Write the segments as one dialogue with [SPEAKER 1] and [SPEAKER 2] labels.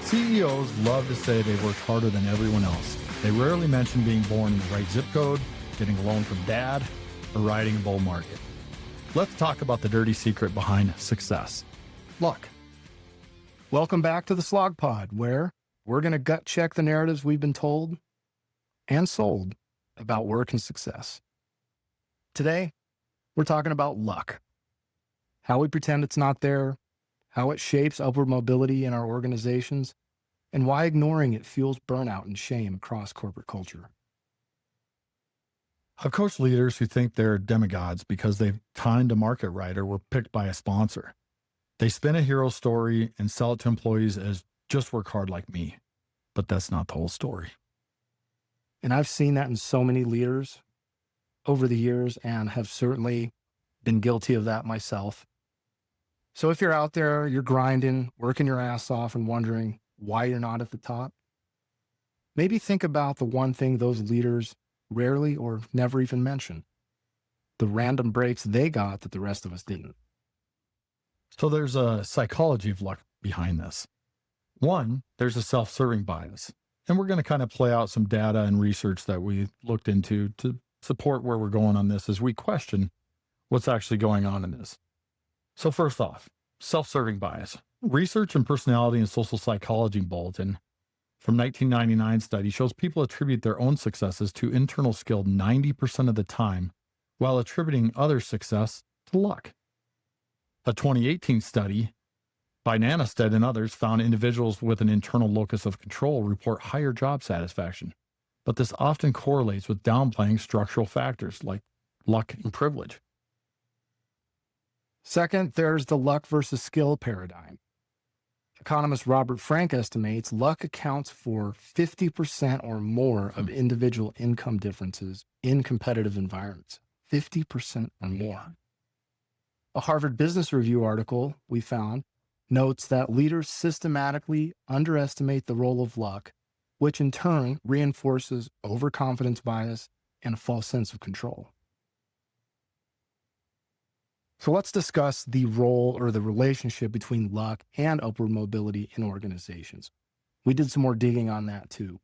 [SPEAKER 1] CEOs love to say they worked harder than everyone else. They rarely mention being born in the right zip code, getting a loan from dad, or riding a bull market. Let's talk about the dirty secret behind success. Luck.
[SPEAKER 2] Welcome back to the Slog Pod, where we're going to gut check the narratives we've been told and sold about work and success. Today, we're talking about luck, how we pretend it's not there, how it shapes upward mobility in our organizations, and why ignoring it fuels burnout and shame across corporate culture.
[SPEAKER 1] I've coached leaders who think they're demigods because they've timed a market right or were picked by a sponsor. They spin a hero story and sell it to employees as just work hard like me. But that's not the whole story.
[SPEAKER 2] And I've seen that in so many leaders over the years and have certainly been guilty of that myself. So if you're out there, you're grinding, working your ass off and wondering why you're not at the top, maybe think about the one thing those leaders rarely or never even mention, the random breaks they got that the rest of us didn't.
[SPEAKER 1] So there's a psychology of luck behind this. One, there's a self-serving bias. And we're going to kind of play out some data and research that we looked into to support where we're going on this as we question what's actually going on in this. So first off, self-serving bias. Research in Personality and Social Psychology Bulletin from 1999 study shows people attribute their own successes to internal skill 90% of the time, while attributing other success to luck. A 2018 study by Nanestead and others found individuals with an internal locus of control report higher job satisfaction, but this often correlates with downplaying structural factors like luck and privilege.
[SPEAKER 2] Second, there's the luck versus skill paradigm. Economist Robert Frank estimates luck accounts for 50% or more of individual income differences in competitive environments. 50% or more. A Harvard Business Review article we found notes that leaders systematically underestimate the role of luck, which in turn reinforces overconfidence bias and a false sense of control. So let's discuss the role or the relationship between luck and upward mobility in organizations. We did some more digging on that too.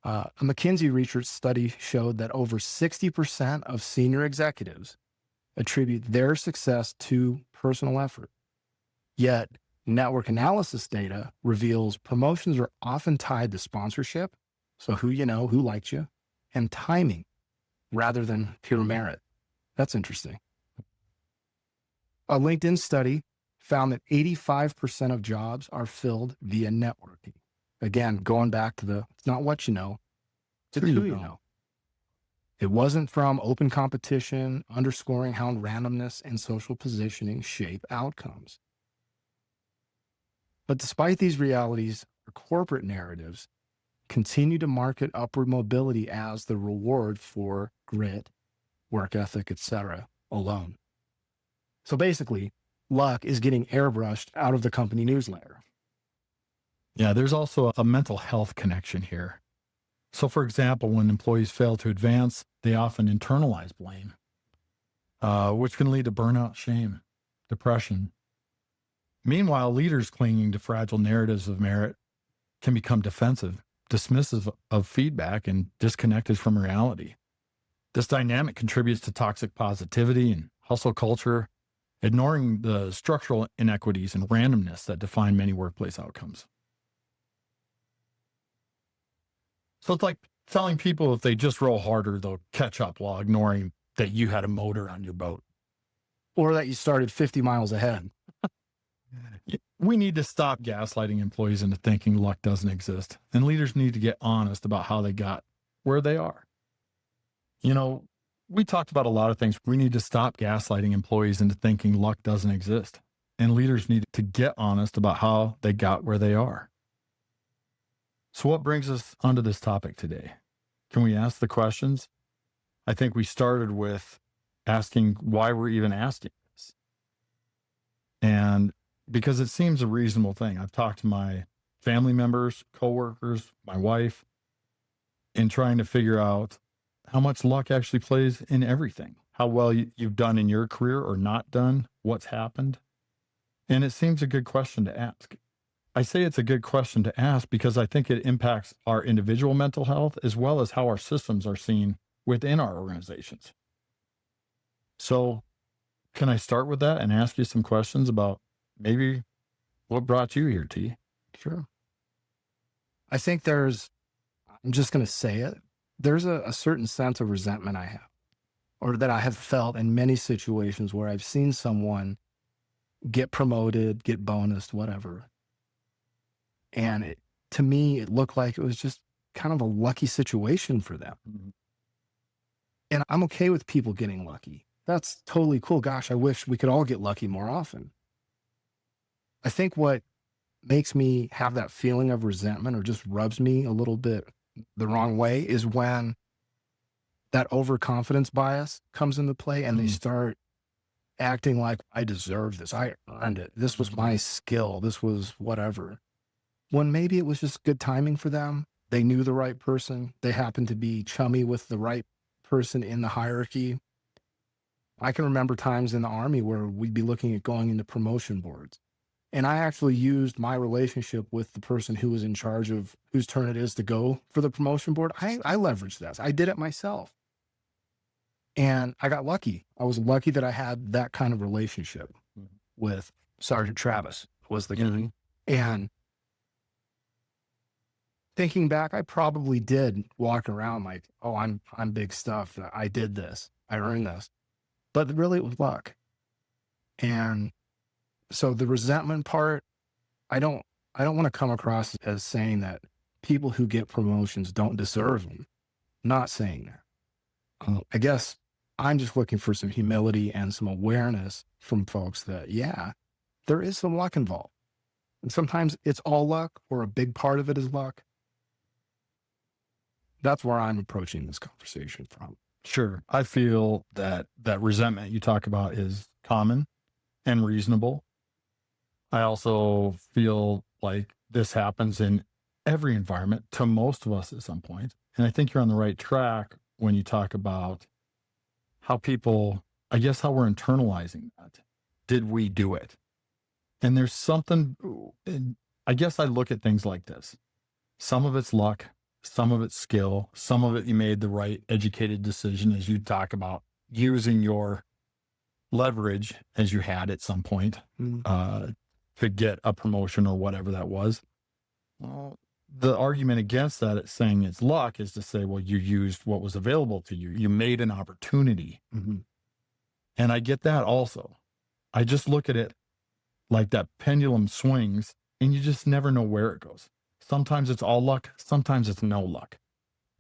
[SPEAKER 2] A McKinsey research study showed that over 60% of senior executives attribute their success to personal effort. Yet, network analysis data reveals promotions are often tied to sponsorship, so who you know, who liked you, and timing rather than pure merit. That's interesting. A LinkedIn study found that 85% of jobs are filled via networking. Again, going back to it's not what you know, it's who you know. It wasn't from open competition, underscoring how randomness and social positioning shape outcomes. But despite these realities, our corporate narratives continue to market upward mobility as the reward for grit, work ethic, etc. alone. So basically, luck is getting airbrushed out of the company newsletter.
[SPEAKER 1] Yeah, there's also a mental health connection here. So for example, when employees fail to advance, they often internalize blame, which can lead to burnout, shame, depression. Meanwhile, leaders clinging to fragile narratives of merit can become defensive, dismissive of feedback, and disconnected from reality. This dynamic contributes to toxic positivity and hustle culture, ignoring the structural inequities and randomness that define many workplace outcomes. So it's like telling people if they just row harder, they'll catch up while ignoring that you had a motor on your boat.
[SPEAKER 2] Or that you started 50 miles ahead.
[SPEAKER 1] We need to stop gaslighting employees into thinking luck doesn't exist, and leaders need to get honest about how they got where they are. You know, we talked about a lot of things. We need to stop gaslighting employees into thinking luck doesn't exist, and leaders need to get honest about how they got where they are. So what brings us onto this topic today? Can we ask the questions? I think we started with asking why we're even asking this. And because it seems a reasonable thing. I've talked to my family members, coworkers, my wife, in trying to figure out how much luck actually plays in everything, how well you've done in your career or not done, what's happened. And it seems a good question to ask. I say it's a good question to ask because I think it impacts our individual mental health as well as how our systems are seen within our organizations. So, can I start with that and ask you some questions about maybe what brought you here, T?
[SPEAKER 2] Sure. I think I'm just going to say it. There's a certain sense of resentment I have, or that I have felt in many situations where I've seen someone get promoted, get bonused, whatever. And to me, it looked like it was just kind of a lucky situation for them.
[SPEAKER 1] Mhm.
[SPEAKER 2] And I'm okay with people getting lucky. That's totally cool. Gosh, I wish we could all get lucky more often. I think what makes me have that feeling of resentment or just rubs me a little bit the wrong way is when that overconfidence bias comes into play and they
[SPEAKER 1] Mm.
[SPEAKER 2] start acting like I deserve this. I earned it. This was my skill. This was whatever. When maybe it was just good timing for them. They knew the right person. They happened to be chummy with the right person in the hierarchy. I can remember times in the Army where we'd be looking at going into promotion boards. And I actually used my relationship with the person who was in charge of whose turn it is to go for the promotion board. I leveraged that. I did it myself. And I got lucky. I was lucky that I had that kind of relationship
[SPEAKER 1] Mhm.
[SPEAKER 2] with Sergeant Travis was the guy.
[SPEAKER 1] Mhm.
[SPEAKER 2] And thinking back, I probably did walk around like, oh, I'm big stuff. I did this. I earned this. But really it was luck. And so the resentment part, I don't want to come across as saying that people who get promotions don't deserve them. Not saying that. I guess I'm just looking for some humility and some awareness from folks that, yeah, there is some luck involved. And sometimes it's all luck or a big part of it is luck. That's where I'm approaching this conversation from.
[SPEAKER 1] Sure. I feel that that resentment you talk about is common and reasonable. I also feel like this happens in every environment to most of us at some point. And I think you're on the right track when you talk about how people, I guess, how we're internalizing that. Did we do it? And there's something, and I guess I look at things like this. Some of it's luck, some of it's skill, some of it you made the right educated decision, as you talk about using your leverage as you had at some point uh, to get a promotion or whatever that was. Well, the argument against that, it's saying it's luck, is to say, well, you used what was available to you. You made an opportunity.
[SPEAKER 2] Mm-hmm.
[SPEAKER 1] And I get that also. I just look at it like that pendulum swings and you just never know where it goes. Sometimes it's all luck, sometimes it's no luck,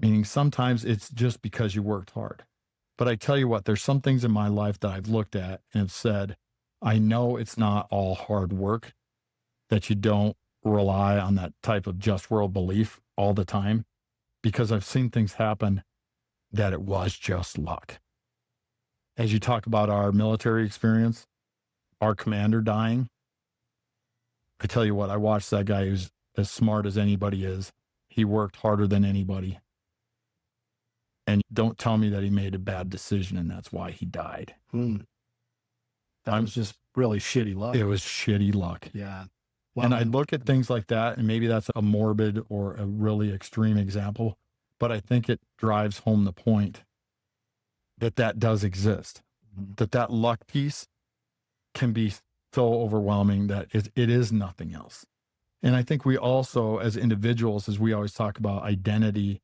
[SPEAKER 1] meaning sometimes it's just because you worked hard. But I tell you what, there's some things in my life that I've looked at and have said, I know it's not all hard work, that you don't rely on that type of just world belief all the time, because I've seen things happen that it was just luck. As you talk about our military experience, our commander dying, I tell you what, I watched that guy who's as smart as anybody is. He worked harder than anybody. And don't tell me that he made a bad decision and that's why he died.
[SPEAKER 2] That was just really shitty luck.
[SPEAKER 1] It was shitty luck.
[SPEAKER 2] Yeah.
[SPEAKER 1] And I look at things like that, and maybe that's a morbid or a really extreme example, but I think it drives home the point that that does exist, that luck piece can be so overwhelming that it is nothing else. And I think we also, as individuals, as we always talk about identity,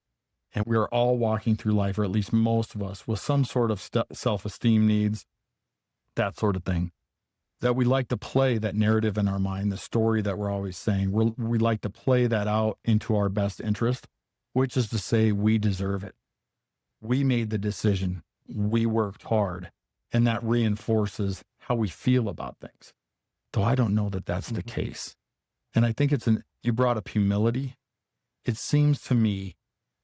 [SPEAKER 1] and we are all walking through life, or at least most of us, with some sort of self-esteem needs, that sort of thing, that we like to play that narrative in our mind, the story that we're always saying. We like to play that out into our best interest, which is to say we deserve it. We made the decision. We worked hard. And that reinforces how we feel about things. Though I don't know that that's the case. And I think you brought up humility. It seems to me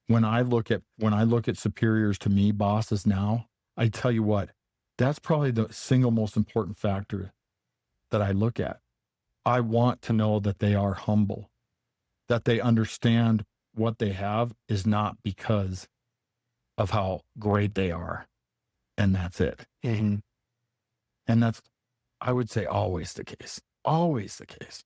[SPEAKER 1] when I look at superiors to me, bosses now, I tell you what, that's probably the single most important factor that I look at. I want to know that they are humble, that they understand what they have is not because of how great they are. And that's it.
[SPEAKER 2] Mm-hmm.
[SPEAKER 1] And that's, I would say, always the case. Always the case.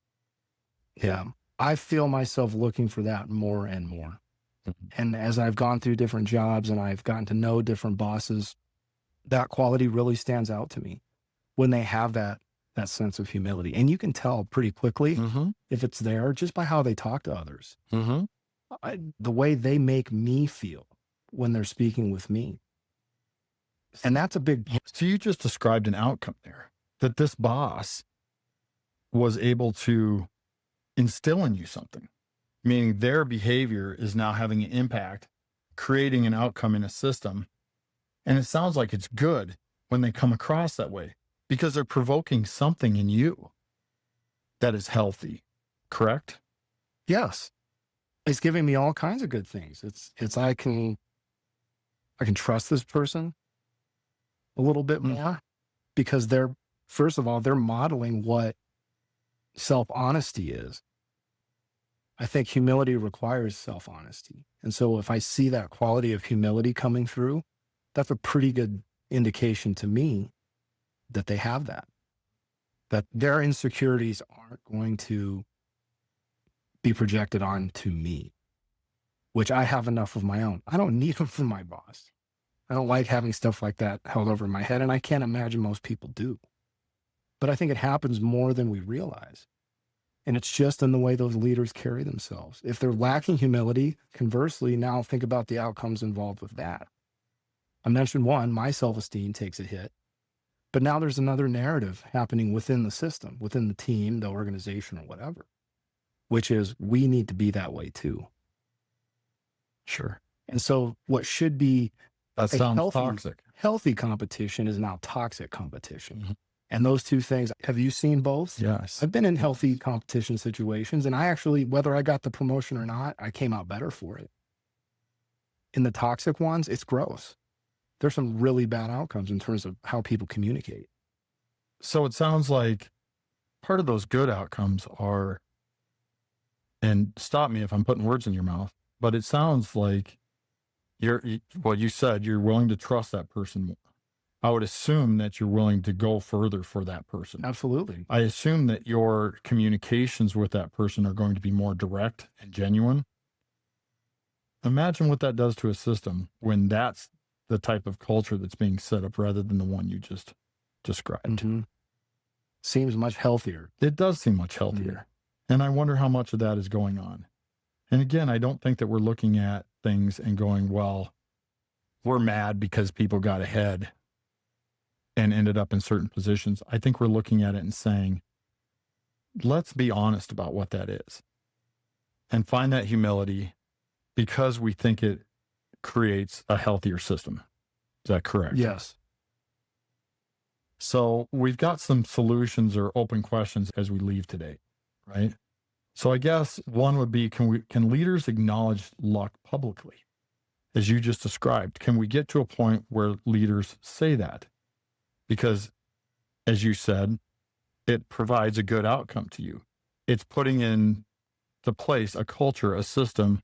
[SPEAKER 2] Yeah. I feel myself looking for that more and more.
[SPEAKER 1] Mhm.
[SPEAKER 2] And as I've gone through different jobs and I've gotten to know different bosses, that quality really stands out to me when they have that sense of humility. And you can tell pretty quickly
[SPEAKER 1] Mm-hmm.
[SPEAKER 2] if it's there just by how they talk to others.
[SPEAKER 1] Mm-hmm.
[SPEAKER 2] The way they make me feel when they're speaking with me. And that's a big part.
[SPEAKER 1] So you just described an outcome there that this boss was able to instill in you something, meaning their behavior is now having an impact, creating an outcome in a system. And it sounds like it's good when they come across that way because they're provoking something in you that is healthy, correct?
[SPEAKER 2] Yes. It's giving me all kinds of good things. It's I can trust this person a little bit
[SPEAKER 1] Mm.
[SPEAKER 2] more because they're, first of all, they're modeling what self-honesty is. I think humility requires self-honesty. And so if I see that quality of humility coming through, that's a pretty good indication to me that they have that their insecurities aren't going to be projected onto me, which I have enough of my own. I don't need them from my boss. I don't like having stuff like that held over my head, and I can't imagine most people do. But I think it happens more than we realize. And it's just in the way those leaders carry themselves. If they're lacking humility, conversely, now think about the outcomes involved with that. I mentioned one, my self-esteem takes a hit, but now there's another narrative happening within the system, within the team, the organization, or whatever, which is we need to be that way too.
[SPEAKER 1] Sure.
[SPEAKER 2] And so what should be
[SPEAKER 1] That
[SPEAKER 2] a
[SPEAKER 1] sounds
[SPEAKER 2] healthy,
[SPEAKER 1] toxic.
[SPEAKER 2] healthy competition is now toxic competition.
[SPEAKER 1] Mhm.
[SPEAKER 2] And those two things, have you seen both?
[SPEAKER 1] Yes.
[SPEAKER 2] I've been in healthy competition situations, and I actually, whether I got the promotion or not, I came out better for it. In the toxic ones, it's gross. There's some really bad outcomes in terms of how people communicate.
[SPEAKER 1] So it sounds like part of those good outcomes are, and stop me if I'm putting words in your mouth, but it sounds like what you said, you're willing to trust that person more. I would assume that you're willing to go further for that person.
[SPEAKER 2] Absolutely.
[SPEAKER 1] I assume that your communications with that person are going to be more direct and genuine. Imagine what that does to a system when that's the type of culture that's being set up rather than the one you just described.
[SPEAKER 2] Mhm. Seems much healthier.
[SPEAKER 1] It does seem much healthier. And I wonder how much of that is going on. And again, I don't think that we're looking at things and going, well, we're mad because people got ahead and ended up in certain positions. I think we're looking at it and saying, let's be honest about what that is and find that humility because we think it creates a healthier system. Is that correct?
[SPEAKER 2] Yes.
[SPEAKER 1] So we've got some solutions or open questions as we leave today, right? So I guess one would be, can leaders acknowledge luck publicly? As you just described, can we get to a point where leaders say that? Because as you said, it provides a good outcome to you. It's putting in the place, a culture, a system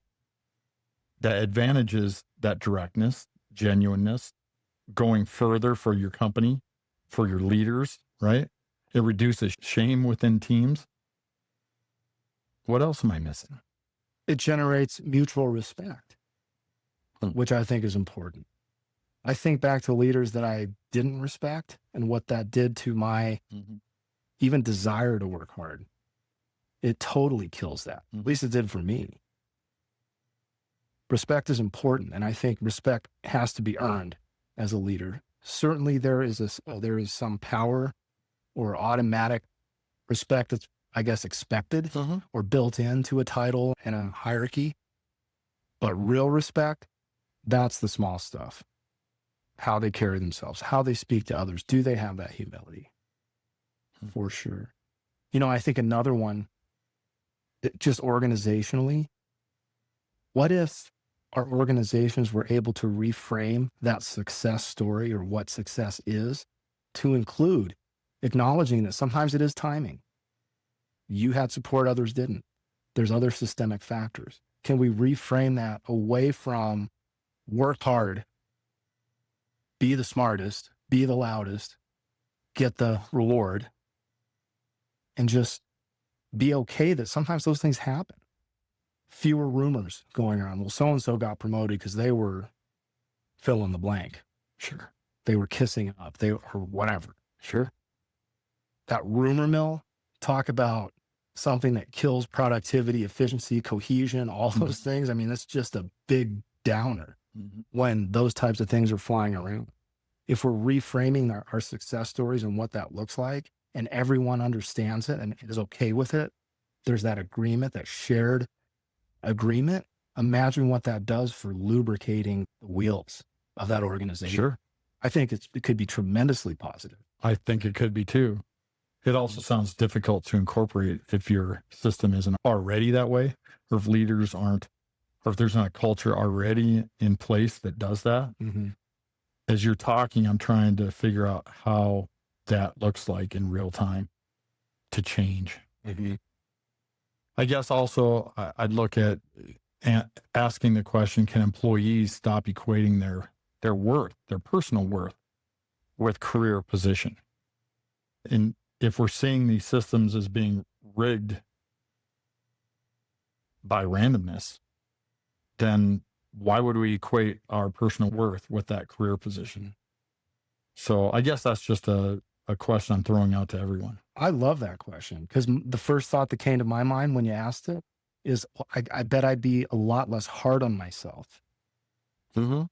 [SPEAKER 1] that advantages that directness, genuineness, going further for your company, for your leaders, right? It reduces shame within teams. What else am I missing?
[SPEAKER 2] It generates mutual respect,
[SPEAKER 1] Hmm.
[SPEAKER 2] which I think is important. I think back to leaders that I didn't respect and what that did to my even desire to work hard. It totally kills that. At least it did for me. Respect is important, and I think respect has to be earned as a leader. Certainly, there is some power or automatic respect that's, I guess, expected or built into a title and a hierarchy. But real respect, that's the small stuff. How they carry themselves, how they speak to others. Do they have that humility? For sure. You know, I think another one, just organizationally, what if our organizations were able to reframe that success story or what success is to include acknowledging that sometimes it is timing. You had support, others didn't. There's other systemic factors. Can we reframe that away from work hard, be the smartest, be the loudest, get the reward, and just be okay that sometimes those things happen. Fewer rumors going around. Well, so-and-so got promoted because they were fill in the blank.
[SPEAKER 1] Sure.
[SPEAKER 2] They were kissing up, or whatever. Sure. That rumor mill, talk about something that kills productivity, efficiency, cohesion, all those things. I mean, that's just a big downer when those types of things are flying around. If we're reframing our success stories and what that looks like, and everyone understands it and is okay with it, there's that agreement, that shared agreement. Imagine what that does for lubricating the wheels of that organization.
[SPEAKER 1] Sure.
[SPEAKER 2] I think it could be tremendously positive.
[SPEAKER 1] I think it could be too. It also sounds difficult to incorporate if your system isn't already that way, or if leaders aren't, or if there's not a culture already in place that does that. As you're talking, I'm trying to figure out how that looks like in real time to change. I guess also I'd look at asking the question, can employees stop equating their worth, their personal worth, with career position? And if we're seeing these systems as being rigged by randomness, then why would we equate our personal worth with that career position? So I guess that's just a question I'm throwing out to everyone.
[SPEAKER 2] I love that question because the first thought that came to my mind when you asked it is, I bet I'd be a lot less hard on myself when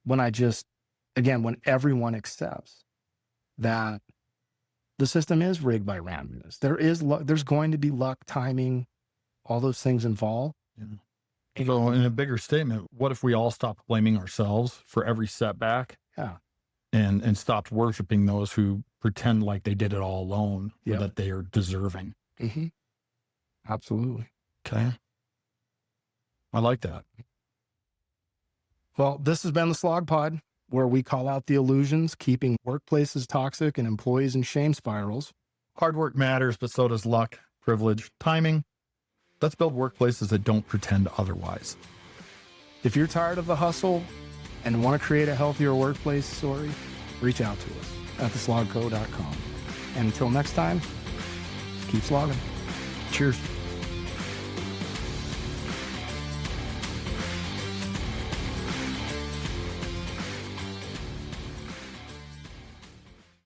[SPEAKER 2] when everyone accepts that the system is rigged by randomness. There's going to be luck, timing, all those things involved.
[SPEAKER 1] So in a bigger statement, what if we all stopped blaming ourselves for every setback?
[SPEAKER 2] Yeah.
[SPEAKER 1] And stopped worshiping those who pretend like they did it all alone or that they are deserving?
[SPEAKER 2] Absolutely.
[SPEAKER 1] Okay. I like that.
[SPEAKER 2] Well, this has been the Slog Pod, where we call out the illusions, keeping workplaces toxic and employees in shame spirals.
[SPEAKER 1] Hard work matters, but so does luck, privilege, timing. Let's build workplaces that don't pretend otherwise.
[SPEAKER 2] If you're tired of the hustle and want to create a healthier workplace story, reach out to us at theslogco.com. And until next time, keep slogging.
[SPEAKER 1] Cheers.